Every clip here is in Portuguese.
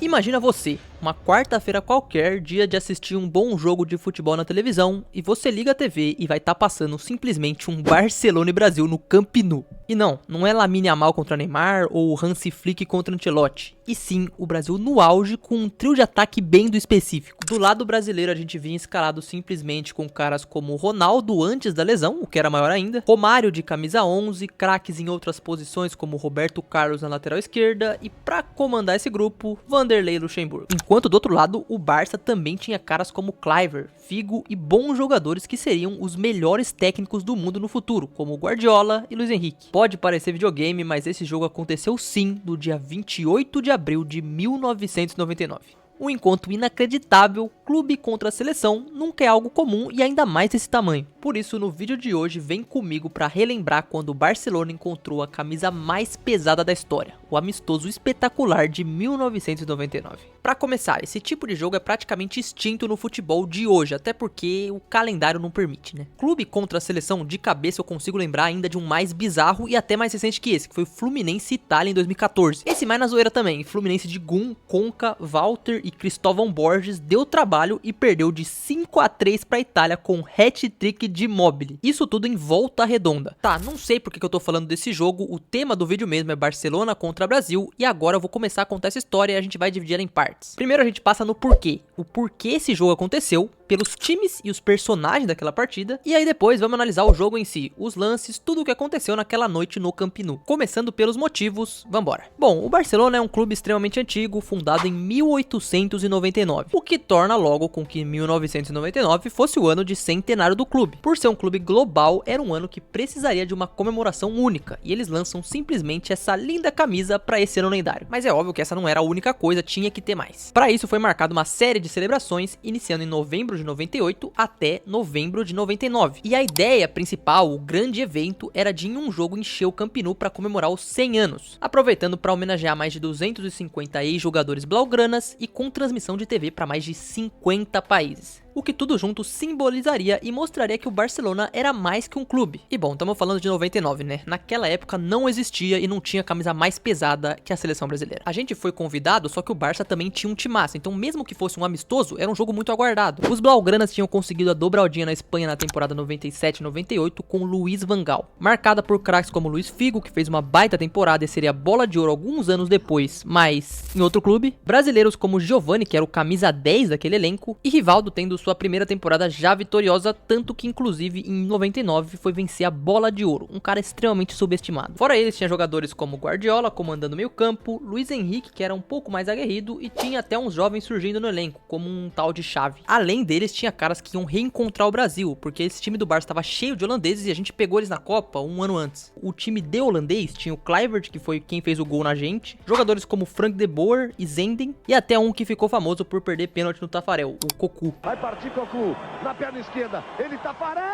Imagina você, uma quarta-feira qualquer, dia de assistir um bom jogo de futebol na televisão, e você liga a TV e vai estar passando simplesmente um Barcelona e Brasil no Camp Nou. E não é Lamine Yamal contra Neymar ou Hansi Flick contra Ancelotti, e sim o Brasil no auge com um trio de ataque bem do específico. Do lado brasileiro a gente vinha escalado simplesmente com caras como Ronaldo antes da lesão, o que era maior ainda, Romário de camisa 11, craques em outras posições como Roberto Carlos na lateral esquerda, e pra comandar esse grupo, Vanderlei Luxemburgo. Enquanto do outro lado, o Barça também tinha caras como Kluivert, Figo e bons jogadores que seriam os melhores técnicos do mundo no futuro, como Guardiola e Luis Henrique. Pode parecer videogame, mas esse jogo aconteceu sim no dia 28 de abril de 1999. Um encontro inacreditável, clube contra a seleção, nunca é algo comum e ainda mais desse tamanho. Por isso, no vídeo de hoje, vem comigo para relembrar quando o Barcelona encontrou a camisa mais pesada da história, o amistoso espetacular de 1999. Para começar, esse tipo de jogo é praticamente extinto no futebol de hoje, até porque o calendário não permite, né? Clube contra a seleção, de cabeça eu consigo lembrar ainda de um mais bizarro e até mais recente que esse, que foi o Fluminense e Itália em 2014. Esse mais na zoeira também, Fluminense de Gum, Conca, Walter e Cristóvão Borges deu trabalho e perdeu de 5-3 para a Itália com hat-trick de Immobile. Isso tudo em Volta Redonda. Tá, não sei porque que eu tô falando desse jogo, o tema do vídeo mesmo é Barcelona contra Brasil e agora eu vou começar a contar essa história e a gente vai dividir ela em partes. Primeiro a gente passa no porquê, o porquê esse jogo aconteceu, pelos times e os personagens daquela partida, e aí depois vamos analisar o jogo em si, os lances, tudo o que aconteceu naquela noite no Camp Nou. Começando pelos motivos, vambora. Bom, o Barcelona é um clube extremamente antigo, fundado em 1899, o que torna logo com que 1999 fosse o ano de centenário do clube. Por ser um clube global, era um ano que precisaria de uma comemoração única, e eles lançam simplesmente essa linda camisa para esse ano lendário. Mas é óbvio que essa não era a única coisa, tinha que ter mais. Para isso foi marcada uma série de celebrações, iniciando em novembro de 98 até novembro de 99. E a ideia principal, o grande evento, era de em um jogo encher o Camp Nou para comemorar os 100 anos, aproveitando para homenagear mais de 250 ex-jogadores blaugranas e com transmissão de TV para mais de 50 países. O que tudo junto simbolizaria e mostraria que o Barcelona era mais que um clube. E bom, estamos falando de 99, né? Naquela época não existia e não tinha camisa mais pesada que a seleção brasileira. A gente foi convidado, só que o Barça também tinha um timaço, então mesmo que fosse um amistoso, era um jogo muito aguardado. Os blaugranas tinham conseguido a dobraldinha na Espanha na temporada 97-98 com Luis Van Gaal, marcada por craques como Luis Figo, que fez uma baita temporada e seria bola de ouro alguns anos depois, mas em outro clube, brasileiros como Giovani, que era o camisa 10 daquele elenco, e Rivaldo tendo sua primeira temporada já vitoriosa, tanto que inclusive em 99 foi vencer a bola de ouro, um cara extremamente subestimado. Fora eles, tinha jogadores como Guardiola comandando meio campo, Luis Henrique, que era um pouco mais aguerrido, e tinha até uns jovens surgindo no elenco, como um tal de Xavi. Além deles, tinha caras que iam reencontrar o Brasil, porque esse time do Barça estava cheio de holandeses e a gente pegou eles na Copa um ano antes. O time de holandês tinha o Kluivert, que foi quem fez o gol na gente, jogadores como Frank de Boer e Zenden, e até um que ficou famoso por perder pênalti no Tafarel, o Cocu. Vai partir Cocu, na perna esquerda, ele Tafarel!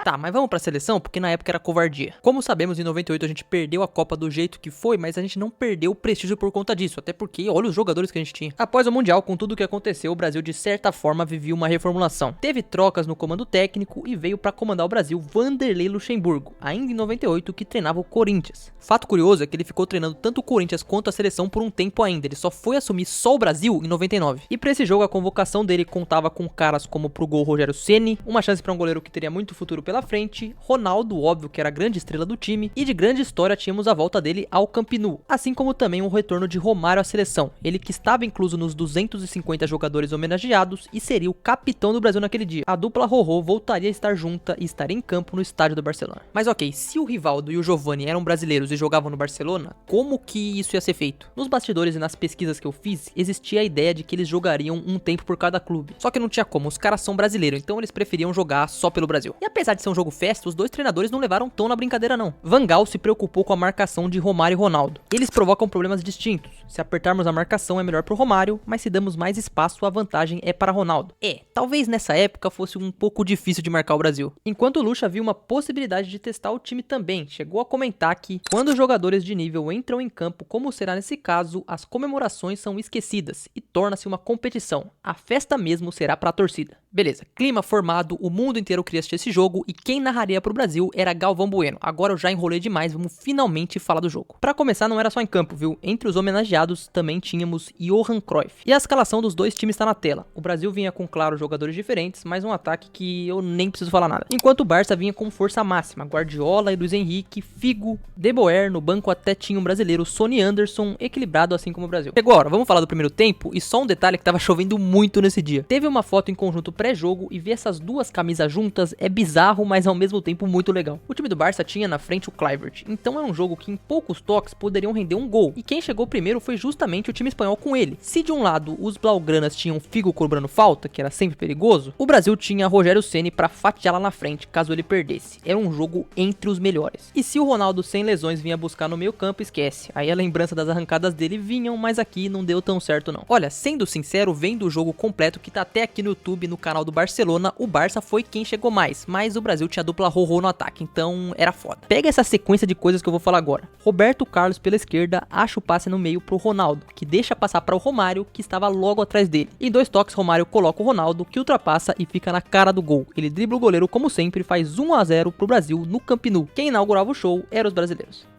Tá, mas vamos pra seleção, porque na época era covardia. Como sabemos, em 98 a gente perdeu a Copa do jeito que foi, mas a gente não perdeu o prestígio por conta disso, até porque olha os jogadores que a gente tinha. Após o Mundial, com tudo o que aconteceu, o Brasil de certa forma vivia uma reformulação. Teve trocas no comando técnico e veio pra comandar o Brasil Vanderlei Luxemburgo, ainda em 98, que treinava o Corinthians. Fato curioso é que ele ficou treinando tanto o Corinthians quanto a seleção por um tempo ainda, ele só foi assumir só o Brasil em 99. E pra esse jogo a convocação dele contava com caras como pro gol Rogério Ceni, uma chance pra um goleiro que teria muito futuro pela frente, Ronaldo, óbvio que era a grande estrela do time, e de grande história tínhamos a volta dele ao Camp Nou, assim como também o retorno de Romário à seleção, ele que estava incluso nos 250 jogadores homenageados e seria o capitão do Brasil naquele dia. A dupla Rorô voltaria a estar junta e estaria em campo no estádio do Barcelona. Mas ok, se o Rivaldo e o Giovani eram brasileiros e jogavam no Barcelona, como que isso ia ser feito? Nos bastidores e nas pesquisas que eu fiz, existia a ideia de que eles jogariam um tempo por cada clube, só que não tinha como, os caras são brasileiros, então eles preferiam jogar só pelo Brasil. E apesar de ser um jogo festa, os dois treinadores não levaram tão na brincadeira não. Van Gaal se preocupou com a marcação de Romário e Ronaldo. Eles provocam problemas distintos. Se apertarmos a marcação é melhor pro Romário, mas se damos mais espaço a vantagem é para Ronaldo. Talvez nessa época fosse um pouco difícil de marcar o Brasil. Enquanto o Lucha viu uma possibilidade de testar o time também, chegou a comentar que quando os jogadores de nível entram em campo, como será nesse caso, as comemorações são esquecidas e torna-se uma competição. A festa mesmo será para a torcida. Beleza, clima formado, o mundo inteiro queria assistir esse jogo e quem narraria pro Brasil era Galvão Bueno. Agora eu já enrolei demais, vamos finalmente falar do jogo. Pra começar, não era só em campo, viu? Entre os homenageados também tínhamos Johan Cruyff. E a escalação dos dois times tá na tela. O Brasil vinha com, claro, jogadores diferentes, mas um ataque que eu nem preciso falar nada. Enquanto o Barça vinha com força máxima, Guardiola e Luiz Henrique, Figo, De Boer, no banco até tinha um brasileiro, Sonny Anderson, equilibrado assim como o Brasil. Chegou a hora, vamos falar do primeiro tempo, e só um detalhe que tava chovendo muito nesse dia. Teve uma foto em conjunto pré-jogo e ver essas duas camisas juntas é bizarro, mas ao mesmo tempo muito legal. O time do Barça tinha na frente o Kluivert, então era um jogo que em poucos toques poderiam render um gol, e quem chegou primeiro foi justamente o time espanhol com ele. Se de um lado os blaugranas tinham Figo cobrando falta, que era sempre perigoso, o Brasil tinha Rogério Ceni pra fatiar lá na frente, caso ele perdesse. Era um jogo entre os melhores. E se o Ronaldo sem lesões vinha buscar no meio campo, esquece. Aí a lembrança das arrancadas dele vinham, mas aqui não deu tão certo não. Olha, sendo sincero, vendo o jogo completo que tá até aqui no YouTube, no canal do Barcelona, o Barça foi quem chegou mais, mas o Brasil tinha dupla Rorô no ataque, então era foda. Pega essa sequência de coisas que eu vou falar agora. Roberto Carlos pela esquerda acha o passe no meio pro Ronaldo, que deixa passar para o Romário, que estava logo atrás dele. Em 2 toques, Romário coloca o Ronaldo, que ultrapassa e fica na cara do gol. Ele dribla o goleiro como sempre, faz 1-0 pro Brasil no Camp Nou. Quem inaugurava o show eram os brasileiros.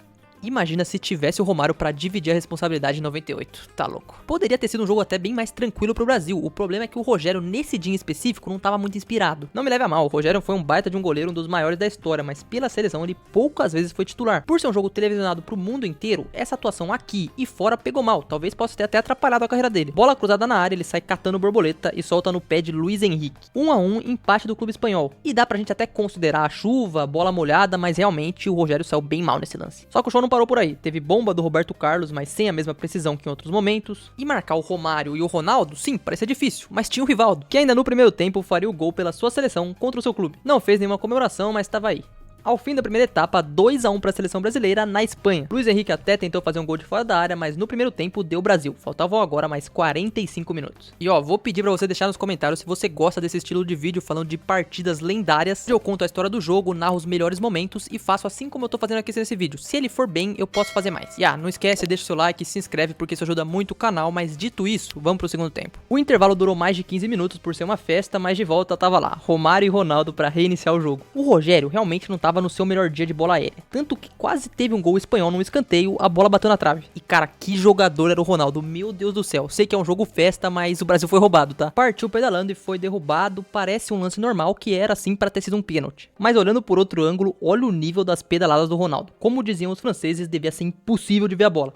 Imagina se tivesse o Romário pra dividir a responsabilidade em 98, tá louco. Poderia ter sido um jogo até bem mais tranquilo pro Brasil, o problema é que o Rogério nesse dia em específico não tava muito inspirado. Não me leve a mal, o Rogério foi um baita de um goleiro, um dos maiores da história, mas pela seleção ele poucas vezes foi titular. Por ser um jogo televisionado pro mundo inteiro, essa atuação aqui e fora pegou mal, talvez possa ter até atrapalhado a carreira dele. Bola cruzada na área, ele sai catando borboleta e solta no pé de Luiz Henrique. 1-1, empate do clube espanhol. E dá pra gente até considerar a chuva, bola molhada, mas realmente o Rogério saiu bem mal nesse lance. Só que o show não parou por aí, teve bomba do Roberto Carlos, mas sem a mesma precisão que em outros momentos, e marcar o Romário e o Ronaldo, sim, parecia difícil, mas tinha o Rivaldo, que ainda no primeiro tempo faria o gol pela sua seleção contra o seu clube. Não fez nenhuma comemoração, mas estava aí. Ao fim da primeira etapa, 2-1 para a seleção brasileira na Espanha. Luiz Henrique até tentou fazer um gol de fora da área, mas no primeiro tempo deu Brasil. Faltavam agora mais 45 minutos. E ó, vou pedir para você deixar nos comentários se você gosta desse estilo de vídeo falando de partidas lendárias. Eu conto a história do jogo, narro os melhores momentos e faço assim como eu tô fazendo aqui nesse vídeo. Se ele for bem, eu posso fazer mais. E não esquece, deixa o seu like e se inscreve porque isso ajuda muito o canal, mas dito isso, vamos pro segundo tempo. O intervalo durou mais de 15 minutos por ser uma festa, mas de volta tava lá, Romário e Ronaldo para reiniciar o jogo. O Rogério realmente não tava no seu melhor dia de bola aérea, tanto que quase teve um gol espanhol num escanteio, a bola bateu na trave. E cara, que jogador era o Ronaldo, meu Deus do céu. Sei que é um jogo festa, mas o Brasil foi roubado, tá? Partiu pedalando e foi derrubado, parece um lance normal que era assim pra ter sido um pênalti. Mas olhando por outro ângulo, olha o nível das pedaladas do Ronaldo. Como diziam os franceses, devia ser impossível de ver a bola.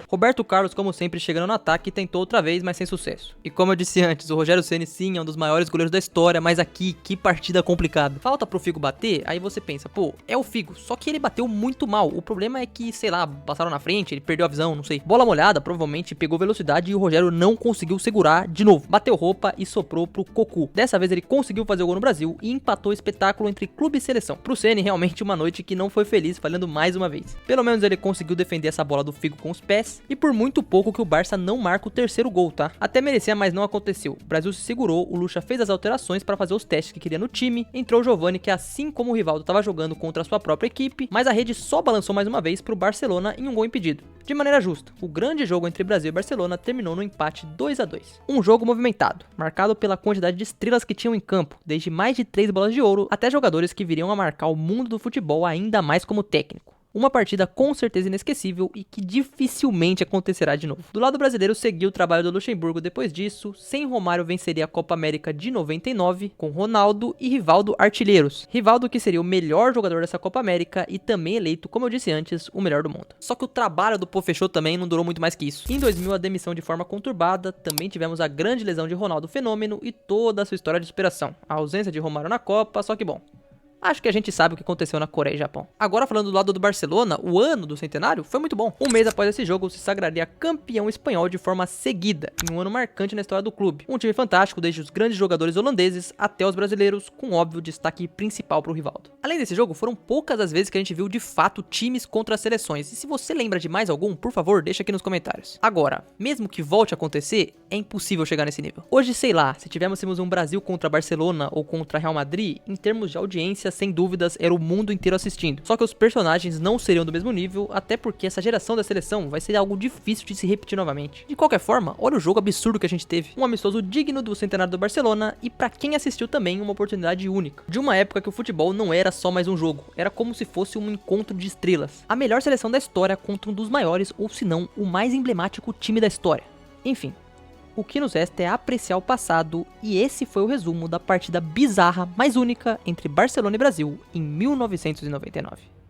Roberto Carlos, como sempre, chegando no ataque, tentou outra vez, mas sem sucesso. E como eu disse antes, o Rogério Ceni sim é um dos maiores goleiros da história, mas aqui, que partida complicada. Falta pro Figo bater, aí você pensa, pô, é o Figo, só que ele bateu muito mal. O problema é que, sei lá, passaram na frente, ele perdeu a visão, não sei. Bola molhada, provavelmente pegou velocidade e o Rogério não conseguiu segurar de novo. Bateu roupa e soprou pro Cocu. Dessa vez ele conseguiu fazer o gol no Brasil e empatou o espetáculo entre clube e seleção. Pro Ceni, realmente uma noite que não foi feliz, falhando mais uma vez. Pelo menos ele conseguiu defender essa bola do Figo com os pés, e por muito pouco que o Barça não marca o terceiro gol, tá? Até merecia, mas não aconteceu. O Brasil se segurou, o Lucha fez as alterações para fazer os testes que queria no time, entrou o Giovani, que assim como o Rivaldo estava jogando contra a sua própria equipe, mas a rede só balançou mais uma vez pro Barcelona em um gol impedido. De maneira justa, o grande jogo entre Brasil e Barcelona terminou no empate 2-2. Um jogo movimentado, marcado pela quantidade de estrelas que tinham em campo, desde mais de 3 bolas de ouro até jogadores que viriam a marcar o mundo do futebol ainda mais como técnico. Uma partida com certeza inesquecível e que dificilmente acontecerá de novo. Do lado brasileiro seguiu o trabalho do Luxemburgo depois disso, sem Romário venceria a Copa América de 99, com Ronaldo e Rivaldo artilheiros. Rivaldo que seria o melhor jogador dessa Copa América e também eleito, como eu disse antes, o melhor do mundo. Só que o trabalho do Pofechou também não durou muito mais que isso. Em 2000 a demissão de forma conturbada, também tivemos a grande lesão de Ronaldo Fenômeno e toda a sua história de superação. A ausência de Romário na Copa, só que bom. Acho que a gente sabe o que aconteceu na Coreia e Japão. Agora falando do lado do Barcelona, o ano do centenário foi muito bom. Um mês após esse jogo, se sagraria campeão espanhol de forma seguida, em um ano marcante na história do clube. Um time fantástico, desde os grandes jogadores holandeses até os brasileiros, com óbvio destaque principal pro Rivaldo. Além desse jogo, foram poucas as vezes que a gente viu de fato times contra as seleções. E se você lembra de mais algum, por favor, deixa aqui nos comentários. Agora, mesmo que volte a acontecer, é impossível chegar nesse nível. Hoje, sei lá, se tivéssemos um Brasil contra Barcelona ou contra Real Madrid, em termos de audiência, sem dúvidas, era o mundo inteiro assistindo. Só que os personagens não seriam do mesmo nível, até porque essa geração da seleção vai ser algo difícil de se repetir novamente. De qualquer forma, olha o jogo absurdo que a gente teve. Um amistoso digno do centenário do Barcelona e pra quem assistiu também uma oportunidade única. De uma época que o futebol não era só mais um jogo, era como se fosse um encontro de estrelas. A melhor seleção da história contra um dos maiores, ou se não, o mais emblemático time da história. Enfim, o que nos resta é apreciar o passado, e esse foi o resumo da partida bizarra mais única entre Barcelona e Brasil em 1999.